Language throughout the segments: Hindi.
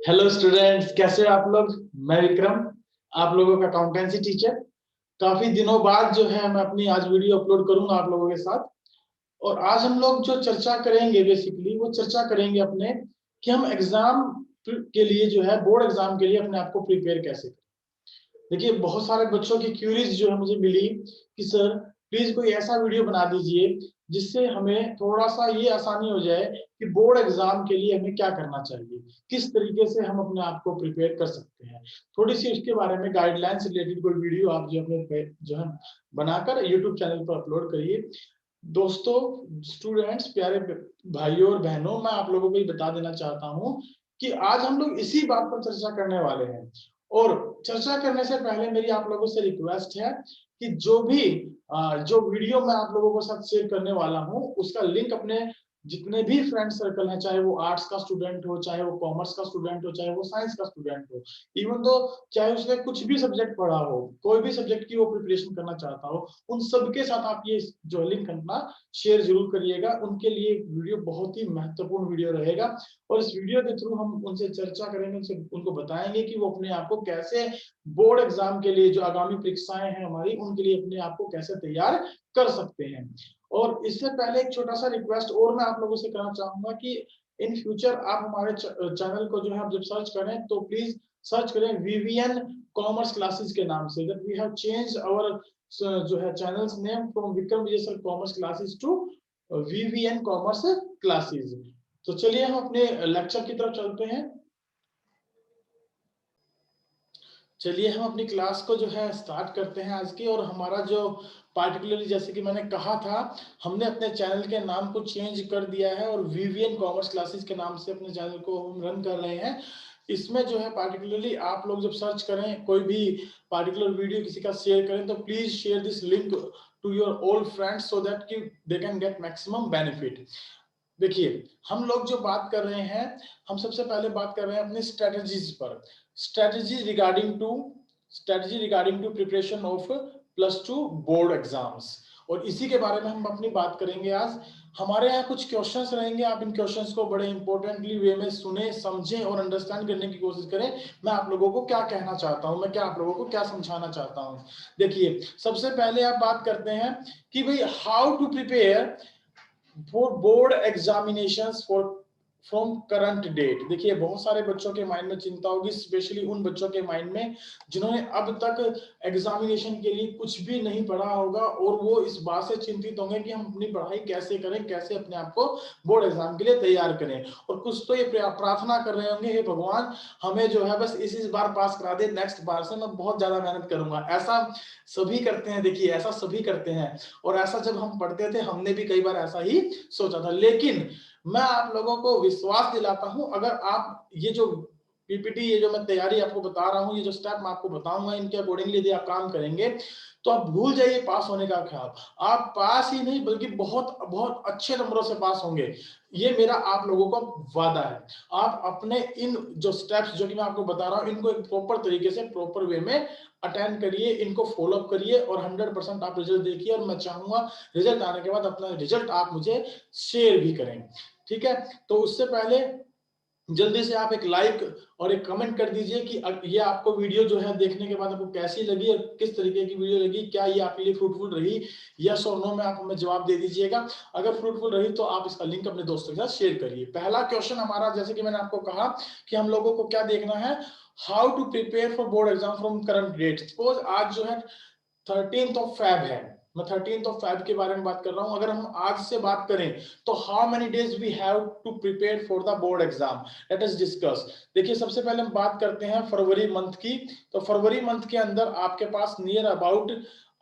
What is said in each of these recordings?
हेलो स्टूडेंट्स, कैसे हो आप लोग। मैं विक्रम, आप लोगों का अकाउंटेंसी टीचर। काफी दिनों बाद जो है मैं अपनी आज वीडियो अपलोड करूंगा आप लोगों के साथ। और आज हम लोग जो चर्चा करेंगे बेसिकली वो चर्चा करेंगे अपने कि हम एग्जाम के लिए जो है बोर्ड एग्जाम के लिए अपने आप को प्रिपेयर कैसे करें। देखिए, बहुत सारे बच्चों की क्यूरीज जो है मुझे मिली कि सर प्लीज कोई ऐसा वीडियो बना दीजिए जिससे हमें थोड़ा सा ये आसानी हो जाए कि बोर्ड एग्जाम के लिए हमें क्या करना चाहिए, किस तरीके से हम अपने आप को प्रिपेयर कर सकते हैं। थोड़ी सी उसके बारे में गाइडलाइन से रिलेटेड कोई वीडियो आप जो अपने जो है बनाकर यूट्यूब चैनल पर अपलोड करिए। दोस्तों, स्टूडेंट्स, प्यारे भाइयों और बहनों, मैं आप लोगों को ये बता देना चाहता हूँ कि आज हम लोग इसी बात पर चर्चा करने वाले हैं। और चर्चा करने से पहले मेरी आप लोगों से रिक्वेस्ट है कि जो वीडियो मैं आप लोगों के साथ शेयर करने वाला हूँ उसका लिंक अपने जितने भी फ्रेंड सर्कल हैं, चाहे वो आर्ट्स का स्टूडेंट हो, चाहे वो कॉमर्स का स्टूडेंट हो, चाहे वो साइंस का स्टूडेंट हो, इवन तो चाहे उसने कुछ भी सब्जेक्ट पढ़ा हो, कोई भी सब्जेक्ट की वो प्रिपरेशन करना चाहता हो, उन सबके साथ आप ये जो लिंक अपना शेयर जरूर करिएगा। उनके लिए वीडियो बहुत ही महत्वपूर्ण वीडियो रहेगा और इस वीडियो के थ्रू हम उनसे चर्चा करेंगे, उनको बताएंगे कि वो अपने आप को कैसे बोर्ड एग्जाम के लिए जो आगामी परीक्षाएं हैं हमारी उनके लिए अपने आप को कैसे तैयार कर सकते हैं। और इससे पहले एक छोटा सा रिक्वेस्ट और मैं आप लोगों से करना चाहूंगा कि इन फ्यूचर आप हमारे चैनल को जो है आप जब सर्च करें तो प्लीज सर्च करें वीवीएन कॉमर्स क्लासेस के नाम से। That we have change our जो है channel's name from Vikram Vijay sir commerce classes to VVN commerce classes. तो चलिए हम अपने लेक्चर की तरफ चलते हैं। चलिए हम अपनी क्लास को जो है स्टार्ट करते हैं आज की। और हमारा जो पार्टिकुलरली जैसे कि मैंने कहा था, हमने अपने चैनल के नाम को चेंज कर दिया है और वीवीएन कॉमर्स क्लासेस के नाम से अपने चैनल को हम रन कर रहे हैं। इसमें जो है पार्टिकुलरली आप लोग जब सर्च करें, कोई भी पार्टिकुलर वीडियो किसी का शेयर करें, तो please share this link to your old friends so that कि they can get maximum benefit. देखिए, हम लोग जो बात कर रहे हैं, हम सबसे पहले बात कर रहे हैं अपने स्ट्रेटजीज पर। Strategy regarding to preparation of +2 board exams. और इसी के बारे में हम अपनी बात करेंगे आज। हमारे यहाँ कुछ क्वेश्चंस रहेंगे, आप इन क्वेश्चंस को बड़े इंपॉर्टेंटली वे में सुने, समझें और अंडरस्टैंड करने की कोशिश करें। मैं आप लोगों को क्या कहना चाहता हूँ, मैं क्या आप लोगों को क्या समझाना चाहता हूँ। देखिए, सबसे पहले आप बात करते हैं कि भाई how to prepare for board examinations for from current date. देखिए, बहुत सारे बच्चों के माइंड में चिंता होगी, स्पेशली उन बच्चों के माइंड में जिन्होंने अब तक एग्जामिनेशन के लिए कुछ भी नहीं पढ़ा होगा और वो इस बात से चिंतित होंगे कि हम अपनी पढ़ाई कैसे करें, कैसे अपने आप को बोर्ड एग्जाम के लिए तैयार करें। और कुछ तो ये प्रार्थना कर रहे होंगे, हे भगवान हमें जो है बस इस बार पास करा दे, नेक्स्ट बार से मैं बहुत ज्यादा मेहनत करूंगा। ऐसा सभी करते हैं, देखिए ऐसा सभी करते हैं। और ऐसा जब हम पढ़ते थे हमने भी कई बार ऐसा ही सोचा था। लेकिन मैं आप लोगों को विश्वास दिलाता हूं, अगर आप ये जो पीपीटी, ये जो मैं तैयारी आपको बता रहा हूं, ये जो स्टेप मैं आपको बताऊंगा, इनके अकॉर्डिंगली यदि आप काम करेंगे तो आप भूल जाइए पास होने का ख्याल। आप पास ही नहीं बल्कि बहुत बहुत अच्छे नंबरों से पास होंगे, ये मेरा आप लोगों को वादा है। आप अपने इन जो स्टेप्स जो कि मैं आपको बता रहा हूं, इनको एक प्रॉपर तरीके से प्रॉपर वे में अटेंड करिए, इनको फॉलो अप करिए और 100% आप रिजल्ट देखिए। और मैं चाहूंगा रिजल्ट आने के बाद अपना रिजल्ट आप मुझे शेयर भी करें, ठीक है। तो उससे पहले जल्दी से आप एक लाइक और एक कमेंट कर दीजिए कि ये आपको वीडियो जो है देखने के बाद आपको कैसी लगी और किस तरीके की वीडियो लगी, क्या ये आपके लिए फ्रूटफुल रही। यस और नो में आप हमें जवाब दे दीजिएगा। अगर फ्रूटफुल रही तो आप इसका लिंक अपने दोस्तों के साथ शेयर करिए। पहला क्वेश्चन हमारा, जैसे कि मैंने आपको कहा कि हम लोगों को क्या देखना है, how to prepare for board exam from current date. Suppose आज जो है 13 है, मैं 13 के बारे में बात कर रहा हूं। अगर हम आज से बात करें तो how many days we have to prepare for the board exam, let us discuss. देखिए, सबसे पहले हम बात करते हैं फरवरी मंथ की। तो फरवरी मंथ के अंदर आपके पास नियर अबाउट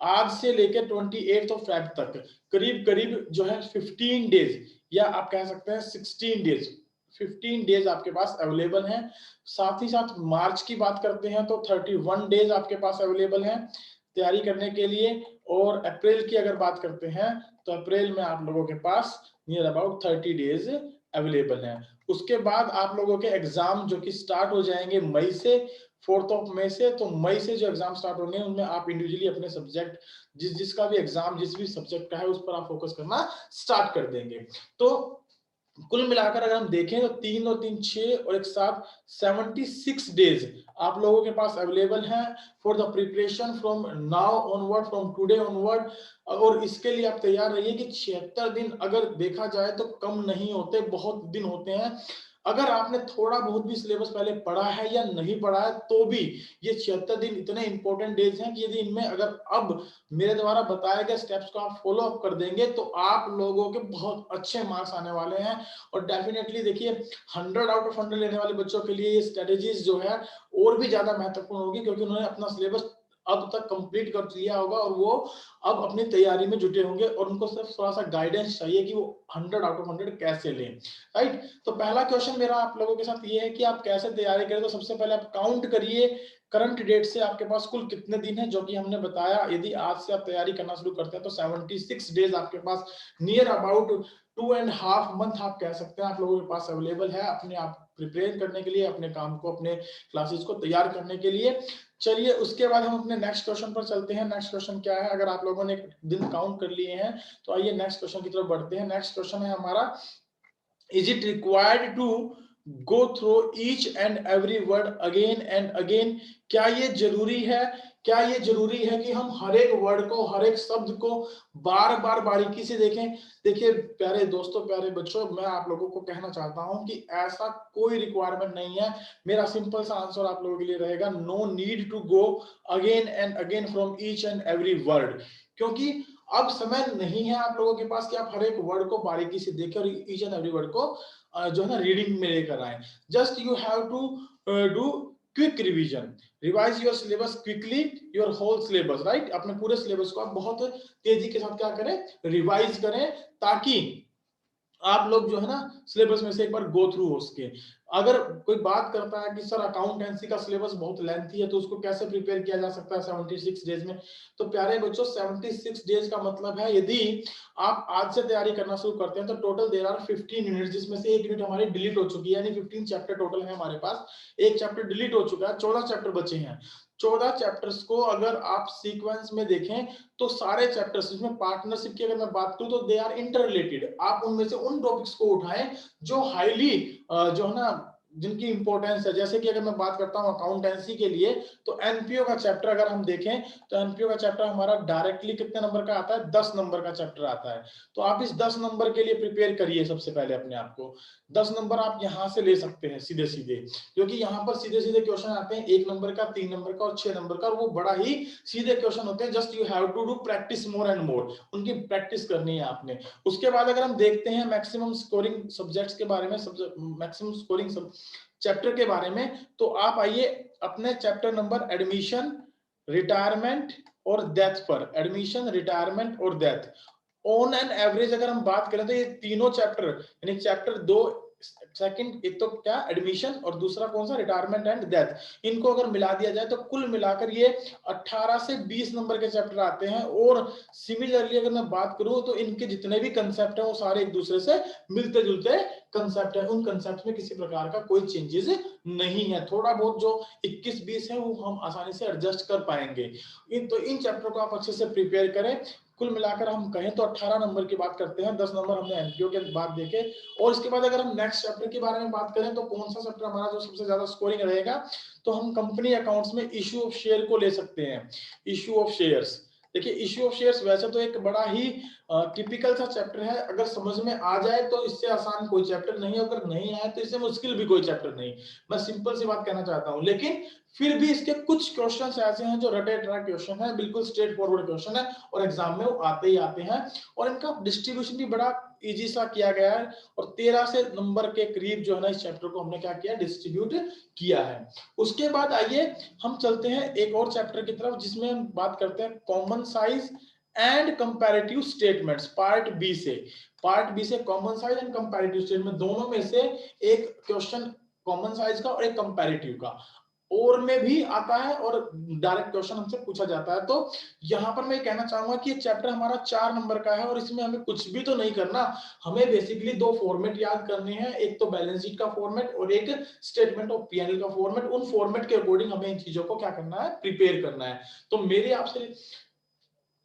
आज से लेकर 28 तक करीब करीब जो है 15 डेज, या आप कह सकते हैं 16 डेज, 15 डेज आपके पास अवेलेबल हैं। साथ ही साथ मार्च की बात करते हैं तो 31 डेज आपके पास अवेलेबल हैं तैयारी करने के लिए। और अप्रैल की अगर बात करते हैं तो अप्रैल में आप लोगों के पास नियर अबाउट 30 डेज अवेलेबल हैं। उसके बाद आप लोगों के एग्जाम जो कि स्टार्ट हो जाएंगे मई से, 4 मई से। तो मई से जो एग्जाम स्टार्ट होंगे उनमें आप इंडिविजुअली अपने सब्जेक्ट, जिसका भी एग्जाम जिस भी सब्जेक्ट का है उस पर आप फोकस करना स्टार्ट कर देंगे। तो कुल मिलाकर अगर हम देखें तो 3 और 3 6 और एक साथ 76 डेज आप लोगों के पास अवेलेबल हैं for the preparation from now onward, from today onward. और इसके लिए आप तैयार रहिए कि 76 दिन अगर देखा जाए तो कम नहीं होते, बहुत दिन होते हैं। अगर आपने थोड़ा बहुत भी सिलेबस पहले पढ़ा है या नहीं पढ़ा है तो भी ये 76 दिन इतने इंपॉर्टेंट डेज हैं कि यदि इनमें अगर अब मेरे द्वारा बताए गए स्टेप्स को आप फॉलो अप कर देंगे तो आप लोगों के बहुत अच्छे मार्क्स आने वाले हैं। और डेफिनेटली देखिए 100 आउट ऑफ 100 लेने वाले बच्चों के लिए ये स्ट्रेटेजीज जो है और भी ज्यादा महत्वपूर्ण होगी, क्योंकि उन्होंने अपना सिलेबस अब तक कंप्लीट कर लिया होगा और वो अब अपनी तैयारी में जुटे होंगे और उनको सिर्फ थोड़ा सा गाइडेंस चाहिए कि वो 100 आउट ऑफ 100 कैसे लें। राइट, तो पहला क्वेश्चन मेरा आप लोगों के साथ ये है कि आप कैसे तैयारी करें। तो सबसे पहले आप काउंट करिए करंट डेट से आपके पास कुल कितने दिन है, जो कि हमने बताया यदि आज से आप तैयारी करना शुरू करते हैं तो 76 डेज आपके पास, नियर अबाउट 2.5 मंथ आप कह सकते हैं आप लोगों के पास अवेलेबल है अपने आप प्रिपेयर करने के लिए, अपने काम को, अपने क्लासेस को तैयार करने के लिए। चलिए उसके बाद हम अपने नेक्स्ट क्वेश्चन पर चलते हैं। नेक्स्ट क्वेश्चन क्या है, अगर आप लोगों ने दिन काउंट कर लिए हैं तो आइए नेक्स्ट क्वेश्चन की तरफ बढ़ते हैं। नेक्स्ट क्वेश्चन है हमारा, is it required to go through each and every word again and again? क्या ये जरूरी है, क्या ये जरूरी है कि हम हर एक वर्ड को, हर एक शब्द को बार बार बारीकी से देखें? देखिए प्यारे दोस्तों, प्यारे बच्चों, मैं आप लोगों को कहना चाहता हूं कि ऐसा कोई रिक्वायरमेंट नहीं है। मेरा सिंपल सा आंसर आप लोगों के लिए रहेगा, no need to go again and again from each and every word. क्योंकि अब समय नहीं है आप लोगों के पास कि आप हर एक वर्ड को बारीकी से देखें और ईच एंड एवरी वर्ड को जो है ना रीडिंग में लेकर आए। Just you have to do quick revision, revise your syllabus quickly, your whole syllabus. Right, अपने पूरे सिलेबस को आप बहुत तेजी के साथ क्या करें, रिवाइज करें, ताकि आप लोग जो है ना सिलेबस में से एक बार गो थ्रू हो सके। अगर कोई बात करता है कि सर अकाउंटेंसी का सिलेबस बहुत लेंथी है तो उसको कैसे प्रिपेयर किया जा सकता है 76 डेज में? तो प्यारे बच्चों 76 डेज का मतलब है यदि आप आज से तैयारी करना शुरू करते हैं तो टोटल देयर आर 15 यूनिट, जिसमें से एक यूनिट हमारी डिलीट हो चुकी है, यानी 15 चैप्टर टोटल है हमारे पास। एक चैप्टर डिलीट हो चुका है, 14 चैप्टर बचे हैं। 14 चैप्टर्स को अगर आप सीक्वेंस में देखें तो सारे चैप्टर्स, इसमें पार्टनरशिप की अगर मैं बात करूं तो दे आर इंटर रिलेटेड। आप उनमें से उन टॉपिक्स को उठाएं जो हाईली जो है ना जिनकी इंपॉर्टेंस है। जैसे कि अगर मैं बात करता हूं अकाउंटेंसी के लिए तो एनपीओ का चैप्टर अगर हम देखें तो एनपीओ का चैप्टर हमारा डायरेक्टली कितने नंबर का आता है, 10 नंबर का चैप्टर आता है। तो आप इस 10 नंबर के लिए प्रिपेयर करिए सबसे पहले अपने आप को। 10 नंबर आप यहां से ले सकते हैं सीधे सीधे, क्योंकि यहाँ पर सीधे सीधे क्वेश्चन आते हैं 1 नंबर का, 3 नंबर का और 6 नंबर का, और वो बड़ा ही सीधे क्वेश्चन होते हैं। Just you have to do practice more and more, उनकी प्रैक्टिस करनी है आपने। उसके बाद अगर हम देखते हैं मैक्सिमम स्कोरिंग सब्जेक्ट्स के बारे में, मैक्सिमम स्कोरिंग चैप्टर के बारे में, तो आप आइए अपने चैप्टर नंबर एडमिशन, रिटायरमेंट और डेथ पर। एडमिशन, रिटायरमेंट और डेथ, ऑन एन एवरेज अगर हम बात करें तो ये तीनों चैप्टर, यानी चैप्टर 2 सेकंड, एक तो क्या एडमिशन और दूसरा कौन सा रिटायरमेंट एंड डेथ, इनको अगर मिला दिया जाए तो कुल मिलाकर ये 18 से 20 नंबर के चैप्टर आते हैं। और सिमिलरली अगर मैं बात करूं तो इनके जितने भी कंसेप्ट हैं वो सारे एक दूसरे से मिलते जुलते कंसेप्ट है, उन कंसेप्ट में किसी प्रकार का कोई चेंजेस नहीं है। थोड़ा बहुत जो 21-20 है वो हम आसानी से एडजस्ट कर पाएंगे। इन चैप्टर को आप अच्छे से प्रिपेयर करें। कुल मिलाकर हम कहें तो 18 नंबर की बात करते हैं, 10 नंबर हमने एनपीओ के बाद देखे। और इसके बाद अगर हम नेक्स्ट चैप्टर के बारे में बात करें तो कौन सा चैप्टर हमारा जो सबसे ज्यादा स्कोरिंग रहेगा, तो हम कंपनी अकाउंट्स में इश्यू ऑफ शेयर को ले सकते हैं। इश्यू ऑफ शेयर्स, देखिए इश्यू ऑफ शेयर्स वैसे तो एक बड़ा ही टिपिकल सा चैप्टर है, अगर समझ में आ जाए तो इससे आसान कोई चैप्टर नहीं है, अगर नहीं आए तो इससे मुश्किल भी कोई चैप्टर नहीं। मैं सिंपल सी बात कहना चाहता हूं, लेकिन फिर भी इसके कुछ क्वेश्चंस ऐसे हैं जो रटे रटा क्वेश्चन है, बिल्कुल स्ट्रेट फॉरवर्ड क्वेश्चन है और एग्जाम में वो आते ही आते हैं। और इनका डिस्ट्रीब्यूशन भी बड़ा इजी सा किया गया है और 13 से नंबर के करीब जो है ना इस चैप्टर को हमने क्या किया, डिस्ट्रीब्यूट किया है। उसके बाद आइए हम चलते हैं एक और चैप्टर की तरफ जिसमें हम बात करते हैं common size and comparative statements, part B से। पार्ट बी से common size and comparative statement, दोनों में से एक क्वेश्चन कॉमन साइज का और एक कंपैरेटिव का और में भी आता है और डायरेक्ट क्वेश्चन हमसे पूछा जाता है। तो यहां पर मैं कहना चाहूंगा कि ये चैप्टर हमारा 4 नंबर का है और इसमें हमें कुछ भी तो नहीं करना, हमें बेसिकली 2 फॉर्मेट याद करने हैं, एक तो बैलेंस शीट का फॉर्मेट और एक स्टेटमेंट ऑफ पीएनएल का फॉर्मेट। उन फॉर्मेट के अकॉर्डिंग हमें इन चीजों को क्या करना है, प्रिपेयर करना है। तो मेरी आपसे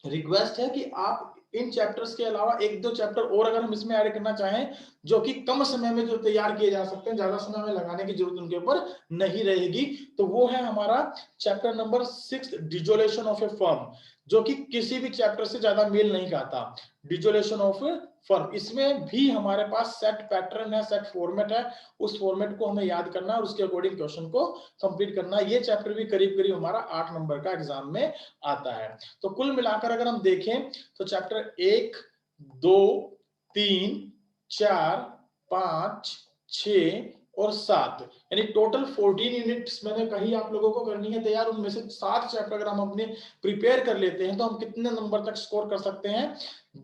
रिक्वेस्ट है कि आप इन चैप्टर्स के अलावा एक दो चैप्टर और अगर हम इसमें ऐड करना चाहें जो कि कम समय में जो तैयार किए जा सकते हैं, ज्यादा समय में लगाने की जरूरत उनके ऊपर नहीं रहेगी, तो वो है हमारा chapter number 6 dissolution of A firm, जो कि किसी भी चैप्टर से ज्यादा मेल नहीं खाता। डिजोल्यूशन ऑफ फर्म, इसमें भी हमारे पास सेट पैटर्न है, सेट फॉर्मेट है, उस फॉर्मेट को हमें याद करना है और उसके अकॉर्डिंग क्वेश्चन को कंप्लीट करना है। ये चैप्टर भी करीब करीब हमारा 8 नंबर का एग्जाम में आता है। तो कुल मिलाकर अगर हम देखें तो चैप्टर 1, 2, 3, 4, 5, 6 और 7 यानी टोटल 14 यूनिट्स मैंने कही आप लोगों को करनी है तैयार। उनमें से 7 चैप्टर अगर हम अपने प्रिपेयर कर लेते हैं तो हम कितने नंबर तक स्कोर कर सकते हैं?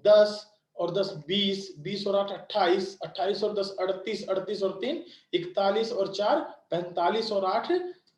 10 और 10 20, 20 और 8 28, 28 और 10 38, 38 और 3 41 और 4 45 और 8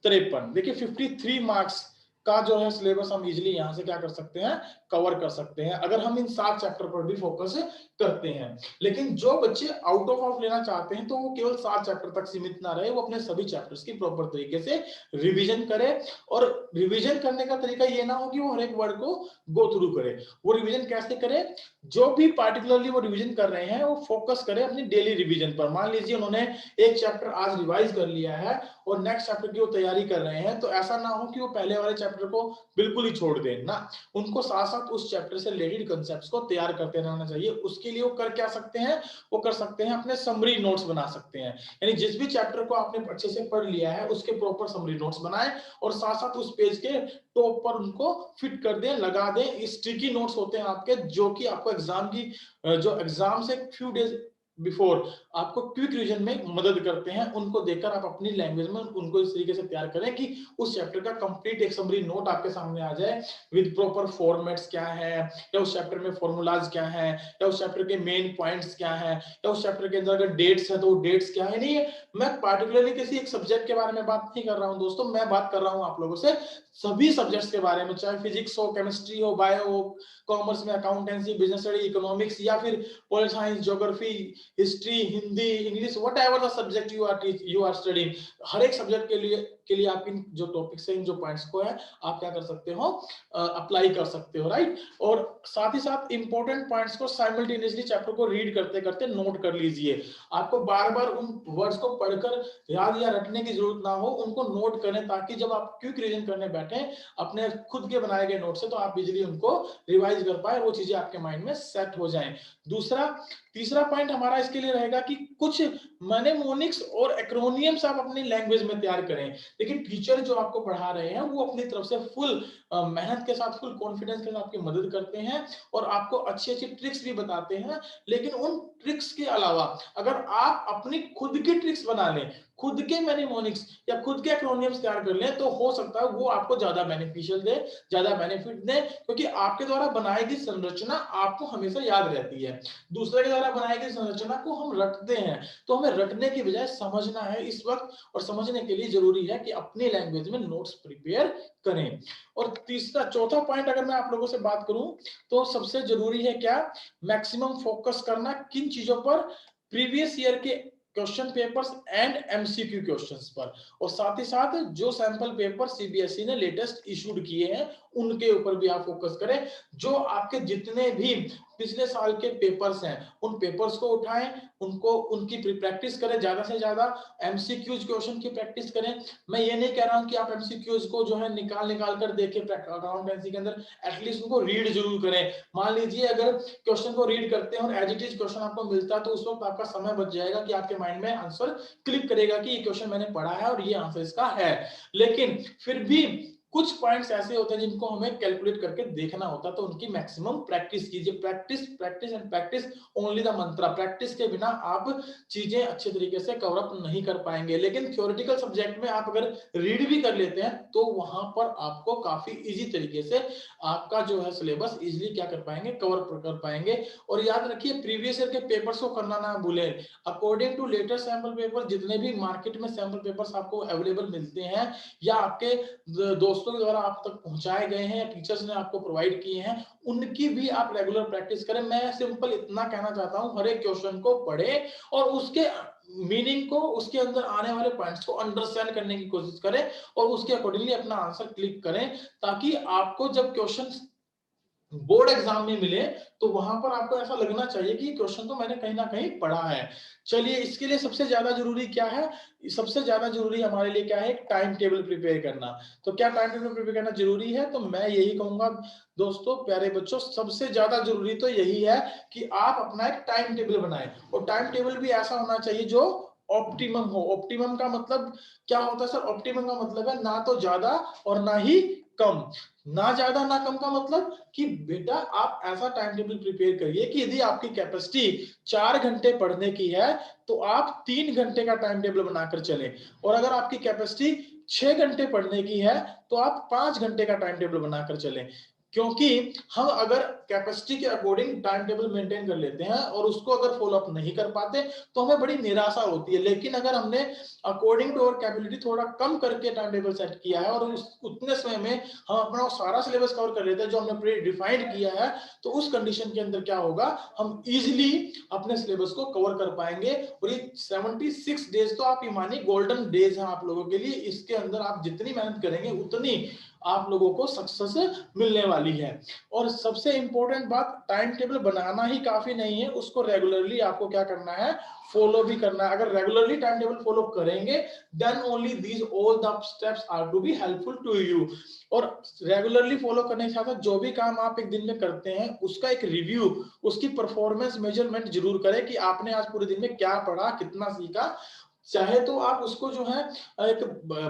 53। देखिए 53 मार्क्स का जो है सिलेबस हम इजीली यहां से क्या कर सकते हैं? कवर कर सकते हैं, अगर हम इन 7 चैप्टर पर भी फोकस करते हैं। लेकिन जो बच्चे आउट ऑफ लेना चाहते हैं तो वो केवल 7 चैप्टर तक सीमित ना रहे, वो अपने सभी चैप्टर्स की प्रॉपर तरीके से रिवीजन करे। और रिवीजन करने का तरीका ये ना हो कि वो हर एक वर्ड को गो थ्रू करे। वो रिवीजन कैसे करे? जो भी पार्टिकुलरली वो रिवीजन कर रहे हैं वो फोकस करे अपनी डेली रिवीजन पर। मान लीजिए उन्होंने एक चैप्टर आज रिवाइज कर लिया है और नेक्स्ट चैप्टर की वो तैयारी कर रहे हैं, तो ऐसा ना हो कि वो पहले वाले चैप्टर को बिल्कुल ही छोड़ दें ना, उनको साथ साथ उस चैप्टर से रिलेटेड कांसेप्ट्स को तैयार करते रहना चाहिए। उसके लिए वो कर क्या सकते हैं? वो कर सकते हैं अपने समरी नोट्स बना सकते हैं, यानी जिस भी चैप्टर को आपने अच्छे से पढ़ लिया है उसके प्रॉपर समरी नोट्स बनाएं और साथ साथ उस पेज के टॉप पर उनको फिट कर दें, लगा दें। स्टिकी नोट्स होते हैं आपके, जो कि आपको एग्जाम की जो एग्जाम से फ्यू डेज बिफोर आपको क्विक रिवीजन में मदद करते हैं, उनको देखकर आप अपनी लैंग्वेज में उनको इस तरीके से तैयार करें कि उस चैप्टर का कंप्लीट एक समरी नोट आपके सामने आ जाए विद प्रॉपर फॉर्मेट्स क्या है, या उस चैप्टर में फॉर्मूलाज क्या है, या उस चैप्टर के मेन पॉइंट्स क्या है, या उस चैप्टर के अंदर अगर डेट्स है तो वो डेट्स क्या है। नहीं, मैं पार्टिकुलरली किसी एक सब्जेक्ट के बारे में बात नहीं कर रहा हूं दोस्तों, मैं बात कर रहा हूं आप लोगों से सभी सब्जेक्ट्स के बारे में, चाहे फिजिक्स हो, केमिस्ट्री हो, बायो हो, कॉमर्स में अकाउंटेंसी, बिजनेस स्टडी, इकोनॉमिक्स, या फिर political science, geography, history, Hindi, English, whatever the subject you are studying. हर एक सब्जेक्ट के लिए आप इन जो टॉपिक्स हैं, इन जो पॉइंट्स को है, आप क्या कर सकते हो? अप्लाई कर सकते हो, राइट। और साथ ही साथ इंपॉर्टेंट पॉइंट्स को साइमल्टेनियसली चैप्टर को रीड करते करते नोट कर लीजिए। आपको बार बार उन वर्ड्स को पढ़कर याद या रटने की जरूरत ना हो, उनको नोट करें, ताकि जब आप क्विक रिवीजन करने बैठे अपने खुद के बनाए गए नोट से, तो आप इजीली उनको रिवाइज कर पाए, वो चीजें आपके माइंड में सेट हो जाएं। तीसरा पॉइंट हमारा इसके लिए रहेगा कि कुछ मैनेमोनिक्स और एक्रोनियम्स आप अपनी लैंग्वेज में तैयार करें। देखिए टीचर जो आपको पढ़ा रहे हैं वो अपनी तरफ से फुल मेहनत के साथ, फुल कॉन्फिडेंस के साथ आपकी मदद करते हैं और आपको अच्छी अच्छी ट्रिक्स भी बताते हैं। लेकिन उन ट्रिक्स के अलावा अगर आप अपनी खुद की ट्रिक्स बना लें, खुद के मैनेमोनिक्स या खुद के एक्रोनियम्स तैयार कर लें, तो हो सकता है वो आपको ज्यादा बेनिफिशियल दे, ज्यादा बेनिफिट दे, क्योंकि आपके द्वारा बनाई गई संरचना आपको हमेशा याद रहती है। दूसरे के द्वारा बनाई गई संरचना को हम रटते हैं, तो हमें रटने की बजाय समझना है इस वक्त, और समझने के लिए जरूरी है कि अपनी लैंग्वेज में नोट्स प्रिपेयर करें। और चौथा पॉइंट अगर मैं आप लोगों से बात करूं तो सबसे जरूरी है क्या? मैक्सिमम फोकस करना किन चीजों पर? प्रीवियस ईयर के question papers and MCQ questions पर, और साथ ही साथ जो सैंपल पेपर सीबीएसई ने लेटेस्ट इशूड किए हैं उनके ऊपर भी आप फोकस करें। जो आपके जितने भी पिछले साल के पेपर्स हैं उन पेपर्स को उठाएं, उनको उनकी प्रैक्टिस करें, ज्यादा से ज्यादा एमसीक्यूज क्वेश्चन की प्रैक्टिस करें। मैं ये नहीं कह रहा हूं कि आप एमसीक्यूज को जो है निकाल कर देखें अकाउंटेंसी के अंदर, एटलीस्ट उनको रीड जरूर करें। मान लीजिए अगर क्वेश्चन को रीड करते हैं और एज इट इज क्वेश्चन आपको मिलता है, तो उस वक्त आपका समय बच जाएगा कि आपके माइंड में आंसर क्लिक करेगा कि ये क्वेश्चन मैंने पढ़ा है और ये आंसर इसका है। लेकिन फिर भी कुछ पॉइंट्स ऐसे होते हैं जिनको हमें कैलकुलेट करके देखना होता है, तो उनकी मैक्सिमम प्रैक्टिस कीजिए। Practice practice and practice only the Mantra. Practice के बिना आप चीजें अच्छे तरीके से कवर अप नहीं कर पाएंगे। लेकिन थ्योरेटिकल सब्जेक्ट में आप अगर रीड भी कर लेते हैं तो वहां पर आपको काफी इजी तरीके से आपका जो है सिलेबस इजीली क्या कर पाएंगे? कवर कर पाएंगे। और याद रखिए प्रीवियस ईयर के पेपर्स को करना ना भूलें। According to latest sample paper, जितने भी मार्केट में सैंपल पेपर्स आपको अवेलेबल मिलते हैं या आपके दोस्तों के द्वारा आप तक पहुंचाए गए हैं या टीचर्स ने आपको प्रोवाइड किए हैं, उनकी भी आप रेगुलर प्रैक्टिस करें। मैं सिंपल इतना कहना चाहता हूं, हर एक क्वेश्चन को पढ़े और उसके मीनिंग को, उसके अंदर आने वाले पॉइंट्स को अंडरस्टैंड करने की कोशिश करें और उसके अकॉर्डिंगली अपना आंसर क्लिक करें, ताकि आपको जब क्वेश्चन बोर्ड एग्जाम में मिले तो वहां पर आपको ऐसा लगना चाहिए कि क्वेश्चन तो मैंने कहीं ना कहीं पढ़ा है। चलिए, इसके लिए सबसे ज्यादा जरूरी क्या है? सबसे ज्यादा जरूरी हमारे लिए क्या है? एक टाइम टेबल प्रिपेयर करना। तो क्या टाइम टेबल प्रिपेयर करना जरूरी है? तो मैं यही कहूंगा दोस्तों, प्यारे बच्चों, सबसे ज्यादा जरूरी तो यही है कि आप अपना एक टाइम टेबल बनाएं। और टाइम टेबल भी ऐसा होना चाहिए जो ऑप्टिमम हो। ऑप्टिमम का मतलब क्या होता है सर? ऑप्टिमम का मतलब है ना तो ज्यादा और ना ही कम। ना ज्यादा ना कम का मतलब कि बेटा आप ऐसा टाइम टेबल प्रिपेयर करिए कि यदि आपकी कैपेसिटी 4 घंटे पढ़ने की है तो आप 3 घंटे का टाइम टेबल बनाकर चलें। और अगर आपकी कैपेसिटी 6 घंटे पढ़ने की है तो आप 5 घंटे का टाइम टेबल बनाकर चलें। क्योंकि हम अगर कैपेसिटी के अकॉर्डिंग टाइम टेबल मेंटेन कर लेते हैं और उसको अगर फॉलो अप नहीं कर पाते तो हमें बड़ी निराशा होती है। लेकिन अगर हमने अकॉर्डिंग टू अवर कैपेबिलिटी थोड़ा कम करके टाइम टेबल सेट किया है और उतने समय में हम अपना सारा सिलेबस कवर कर लेते हैं जो हमने प्री डिफाइंड किया है, तो उस कंडीशन के अंदर क्या होगा? हम इजिली अपने सिलेबस को कवर कर पाएंगे। और ये 76 डेज तो आप ये मानिए गोल्डन डेज हैं आप लोगों के लिए। इसके अंदर आप जितनी मेहनत करेंगे उतनी आप लोगों को सक्सेस मिलने वाली है। और सबसे इंपॉर्टेंट बात, टाइम टेबल बनाना ही काफी नहीं है, उसको रेगुलरली आपको क्या करना है? फॉलो भी करना है। अगर रेगुलरली टाइम टेबल फॉलो करेंगे then only these all the steps are to be helpful to you. और रेगुलरली फॉलो करने के साथ जो भी काम आप एक दिन में करते हैं उसका एक रिव्यू, उसकी परफॉर्मेंस मेजरमेंट जरूर करें कि आपने आज पूरे दिन में क्या पढ़ा, कितना सीखा। चाहे तो आप उसको जो है एक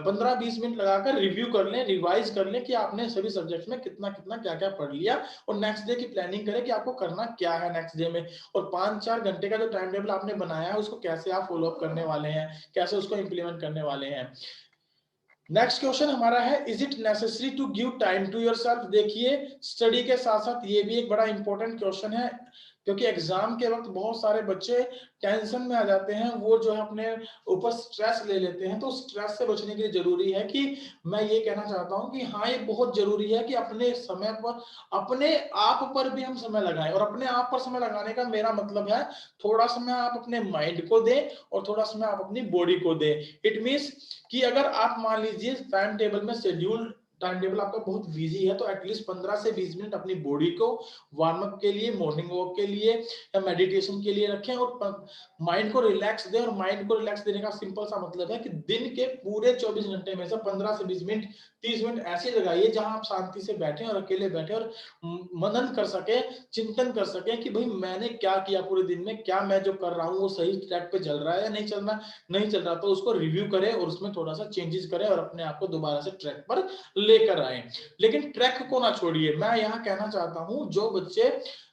15-20 मिनट लगाकर रिव्यू कर लें, रिवाइज कर लें कि आपने सभी सब्जेक्ट में कितना कितना क्या क्या पढ़ लिया। और नेक्स्ट डे की प्लानिंग करें कि आपको करना क्या है नेक्स्ट डे में। और 5-4 घंटे का जो टाइम टेबल आपने बनाया है उसको कैसे आप फॉलो अप करने वाले हैं, कैसे उसको इंप्लीमेंट करने वाले हैं। नेक्स्ट क्वेश्चन हमारा है, is it necessary to give time to yourself? देखिए, स्टडी के साथ साथ ये भी एक बड़ा इंपॉर्टेंट क्वेश्चन है, क्योंकि एग्जाम के वक्त बहुत सारे बच्चे टेंशन में आ जाते हैं, वो जो है अपने ऊपर स्ट्रेस ले लेते हैं। तो स्ट्रेस से बचने के लिए जरूरी है कि मैं ये कहना चाहता हूं कि हाँ, ये बहुत जरूरी है कि अपने समय पर, अपने आप पर भी हम समय लगाएं। और अपने आप पर समय लगाने का मेरा मतलब है थोड़ा समय आप अपने माइंड को दें और थोड़ा समय आप अपनी बॉडी को दें। इट मीन्स कि अगर आप मान लीजिए टाइम टेबल में शेड्यूल टाइम टेबल आपका बहुत बिजी है तो एटलीस्ट 15 से 20 मिनट अपनी बॉडी को वार्म अप के लिए, मॉर्निंग वॉक के लिए या मेडिटेशन के लिए रखें और माइंड को रिलैक्स दें। और माइंड को रिलैक्स देने का सिंपल सा मतलब है कि दिन के पूरे 24 घंटे में से 15 से 20 मिनट, 30 मिनट ऐसे लगाइए जहां आप शांति से बैठे और अकेले बैठे और मनन कर सके, चिंतन कर सके कि भाई मैंने क्या किया पूरे दिन में, क्या मैं जो कर रहा हूँ वो सही ट्रैक पे चल रहा है या नहीं चल रहा, नहीं चल रहा। तो उसको रिव्यू करें और उसमें थोड़ा सा चेंजेस करें और अपने आप को दोबारा से ट्रैक पर लेकर आए। लेकिन ट्रैक को ना छोड़िए। मैं यहाँ कहना चाहता हूँ जो बच्चे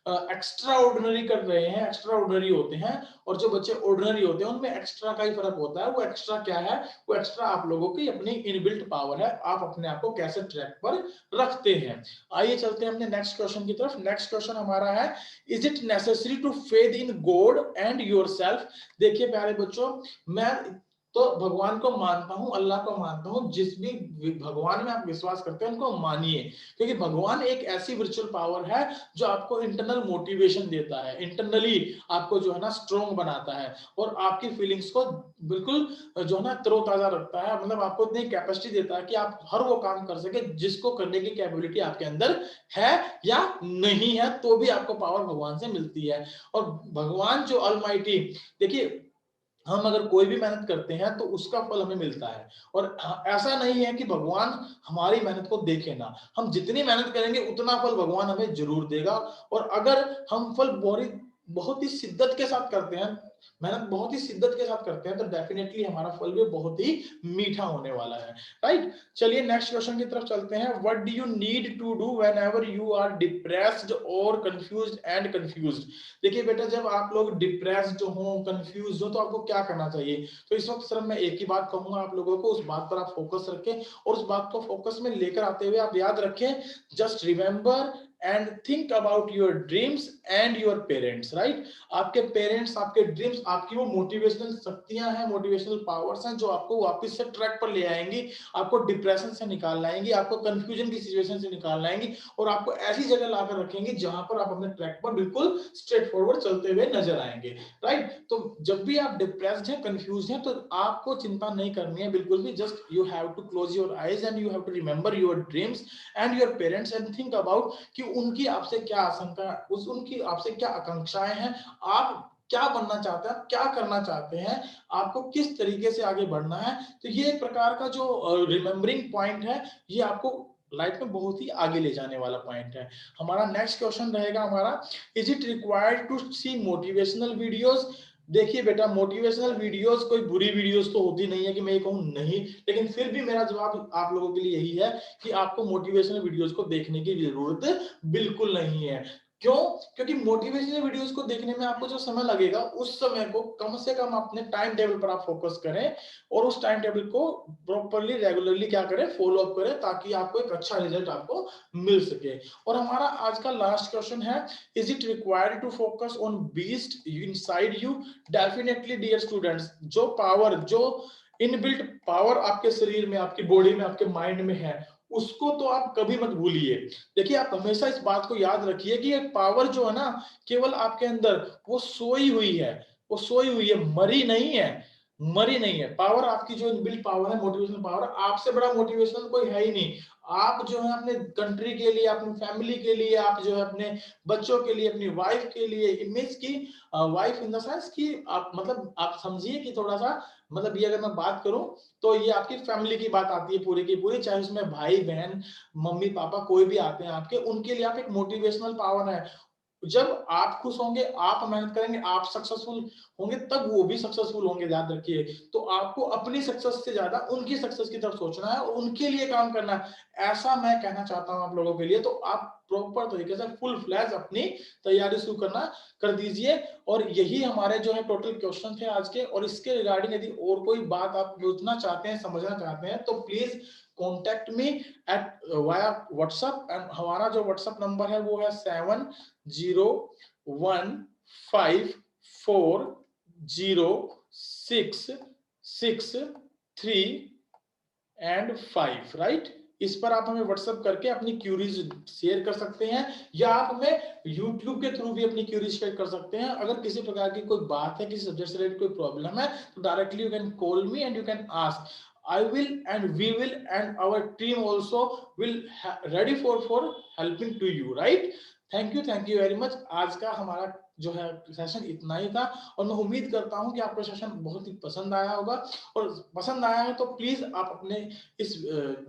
एक्स्ट्रा ऑर्डिनरी कर रहे हैं, एक्स्ट्रा ऑर्डिनरी होते हैं, और जो बच्चे ऑर्डिनरी होते हैं उनमें एक्स्ट्रा का ही फर्क होता है। वो एक्स्ट्रा क्या है? वो एक्स्ट्रा आप लोगों की अपनी इनबिल्ट पावर है, आप अपने आप को कैसे ट्रैक पर रखते हैं। आइए चलते हैं अपने नेक्स्ट क्वेश्चन की तरफ। नेक्स्ट क्वेश्चन हमारा है, is it necessary to faith in God and yourself? देखिए प्यारे बच्चों, मैं तो भगवान को मानता हूं, अल्लाह को मानता हूं। जिस भी भगवान में आप विश्वास करते हैं उनको मानिए, क्योंकि भगवान एक ऐसी वर्चुअल पावर है जो आपको इंटरनल मोटिवेशन देता है, इंटरनली आपको जो है ना स्ट्रॉन्ग बनाता है और आपकी फीलिंग्स को बिल्कुल जो है ना तरोताजा रखता है। मतलब आपको इतनी कैपेसिटी देता है कि आप हर वो काम कर सके जिसको करने की कैपेबिलिटी आपके अंदर है या नहीं है, तो भी आपको पावर भगवान से मिलती है। और भगवान जो अलमाइटी, देखिए हम अगर कोई भी मेहनत करते हैं तो उसका फल हमें मिलता है। और ऐसा नहीं है कि भगवान हमारी मेहनत को देखे ना, हम जितनी मेहनत करेंगे उतना फल भगवान हमें जरूर देगा। और अगर हम फल बहुत ही शिद्दत के साथ करते हैं, मेहनत बहुत ही शिद्दत के साथ करते हैं, तो डेफिनेटली हमारा फल भी बहुत ही मीठा होने वाला है। राइट, चलिए नेक्स्ट क्वेश्चन की तरफ चलते हैं। What do you need to do whenever you are depressed और कंफ्यूज्ड एंड कंफ्यूज्ड? देखिए बेटा, जब आप लोग डिप्रेस्ड हो, कंफ्यूज हो, तो आपको क्या करना चाहिए? तो इस वक्त सिर्फ मैं एक ही बात कहूंगा आप लोगों को, उस बात पर आप फोकस रखें और उस बात को फोकस में लेकर आते हुए आप याद रखें, just remember and think about your dreams and your parents. Right, आपके पेरेंट्स, आपके ड्रीम्स, आपकी वो मोटिवेशनल शक्तियां हैं, मोटिवेशनल पावर्स हैं जो आपको वापस से ट्रैक पर ले आएंगी, आपको डिप्रेशन से निकाल लाएंगी, आपको कंफ्यूजन की सिचुएशन से निकाल लाएंगी और आपको ऐसी जगह लाकर रखेंगे जहां पर आप अपने ट्रैक पर बिल्कुल स्ट्रेट फॉरवर्ड चलते हुए नजर आएंगे। राइट, तो जब भी आप डिप्रेस्ड हैं, कंफ्यूज हैं, तो आपको चिंता नहीं करनी है बिल्कुल भी। Just you have to close your eyes and you have to remember your dreams and your parents and think about कि उनकी आपसे क्या आशंका, उनकी आपसे क्या आकांक्षाएं हैं, आप क्या बनना चाहते हैं, आप क्या करना चाहते हैं, आपको किस तरीके से आगे बढ़ना है। तो ये एक प्रकार का जो रिमेम्बरिंग पॉइंट है, ये आपको लाइफ में बहुत ही आगे ले जाने वाला पॉइंट है। हमारा नेक्स्ट क्वेश्चन रहेगा हमारा, is it required to see motivational videos? देखिए बेटा, मोटिवेशनल वीडियोस कोई बुरी वीडियोस तो होती नहीं है कि मैं ये कहूँ नहीं, लेकिन फिर भी मेरा जवाब आप लोगों के लिए यही है कि आपको मोटिवेशनल वीडियोस को देखने की जरूरत बिल्कुल नहीं है। क्यों? क्योंकि मोटिवेशनल वीडियोस को देखने में आपको जो समय लगेगा, उस समय को कम से कम अपने टाइम टेबल पर आप फोकस करें और उस टाइम टेबल को प्रॉपरली रेगुलरली क्या करें, फॉलो अप करें, ताकि आपको एक अच्छा रिजल्ट आपको मिल सके। और हमारा आज का लास्ट क्वेश्चन है, is it required to focus on beast inside you? Definitely dear students, जो पावर, जो इनबिल्ट पावर आपके शरीर में, आपकी बॉडी में, आपके माइंड में है, उसको तो आप कभी मत भूलिए। देखिए, आप हमेशा इस बात को याद रखिए कि ये पावर जो है ना, केवल आपके अंदर वो सोई हुई है, वो सोई हुई है, मरी नहीं है, मरी नहीं है। पावर आपकी जो इनबिल्ट पावर है, मोटिवेशनल पावर, आपसे बड़ा मोटिवेशनल कोई है ही नहीं। आप जो है अपने कंट्री के लिए, अपनी फैमिली के लिए, आप जो है अपने बच्चों के लिए, अपनी वाइफ के लिए, इमेज की वाइफ इन द सेंस कि आप, मतलब आप समझिए कि थोड़ा सा, मतलब ये अगर मैं बात करूं तो ये आपकी फैमिली की बात आती है पूरी की पूरी, चाहे उसमें भाई बहन, मम्मी पापा कोई भी आते हैं आपके, उनके लिए आप एक मोटिवेशनल पावर है। जब आप खुश होंगे, आप मेहनत करेंगे, आप सक्सेसफुल होंगे, तब वो भी सक्सेसफुल होंगे, याद रखिए। तो आपको अपनी सक्सेस से ज्यादा उनकी सक्सेस की तरफ सोचना है और उनके लिए काम करना है, ऐसा मैं कहना चाहता हूं आप लोगों के लिए। तो आप प्रॉपर तरीके से फुल फ्लैश अपनी तैयारी शुरू करना कर दीजिए। और यही हमारे जो है टोटल क्वेश्चन थे आज के। और इसके रिगार्डिंग यदि और कोई बात आप पूछना चाहते हैं, समझना चाहते हैं, तो please contact me at via WhatsApp. And हमारा जो व्हाट्सएप नंबर है वो है 701540663 राइट। इस पर आप हमें व्हाट्सएप करके अपनी क्यूरीज शेयर कर सकते हैं, या आप हमें यूट्यूब के थ्रू भी अपनी क्यूरीज शेयर कर सकते हैं। अगर किसी प्रकार की कोई बात है, किसी सब्जेक्ट से रिलेटेड कोई प्रॉब्लम है, तो directly you can call me and you can ask. I will and we will and our team also will ready for helping to you, right? Thank you very much. आज का हमारा जो है सेशन इतना ही था, और मैं उम्मीद करता हूं कि आपको सेशन बहुत ही पसंद आया होगा। और पसंद आया है तो प्लीज आप अपने इस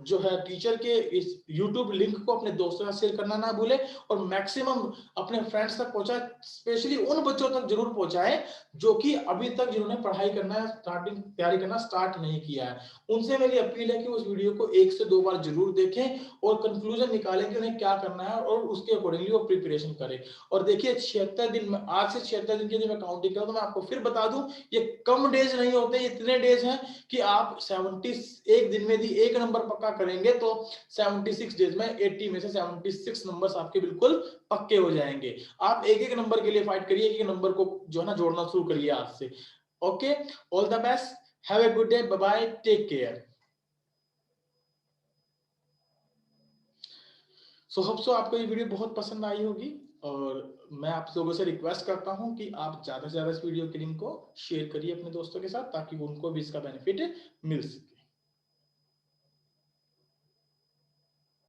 जो है टीचर के इस YouTube लिंक को अपने दोस्तों के साथ शेयर करना ना भूले, और मैक्सिमम अपने फ्रेंड्स तक पहुंचाए, स्पेशली उन बच्चों तक जरूर पहुंचाए जो कि अभी तक जिन्होंने पढ़ाई करना है, स्टार्टिंग तैयारी करना स्टार्ट नहीं किया है। उनसे मेरी अपील है कि उस वीडियो को 1 से 2 बार जरूर देखें और कंक्लूजन निकालें कि उन्हें क्या करना है, और उसके अकॉर्डिंगली वो प्रिपरेशन करें। और देखिए, 76 दिन में, आज से 76 दिन की यदि मैं काउंटिंग करूं, तो मैं आपको फिर बता दूं, ये कम डेज नहीं होते, इतने डेज हैं कि आप 71 दिन में यदि एक नंबर पक्का करेंगे तो 76 डेज में 80 में से 76 नंबर्स आपके बिल्कुल पक्के हो जाएंगे। आप एक एक नंबर के लिए फाइट करिए, एक नंबर को जो है ना जोड़ना शुरू करिए आज से। Okay, all the best, have a good day, bye bye, take care. So hope so आपको ये वीडियो बहुत पसंद आई होगी, और मैं आप लोगों से रिक्वेस्ट करता हूं कि आप ज्यादा से ज्यादा इस वीडियो के लिंक को शेयर करिए अपने दोस्तों के साथ, ताकि उनको भी इसका बेनिफिट मिल सके।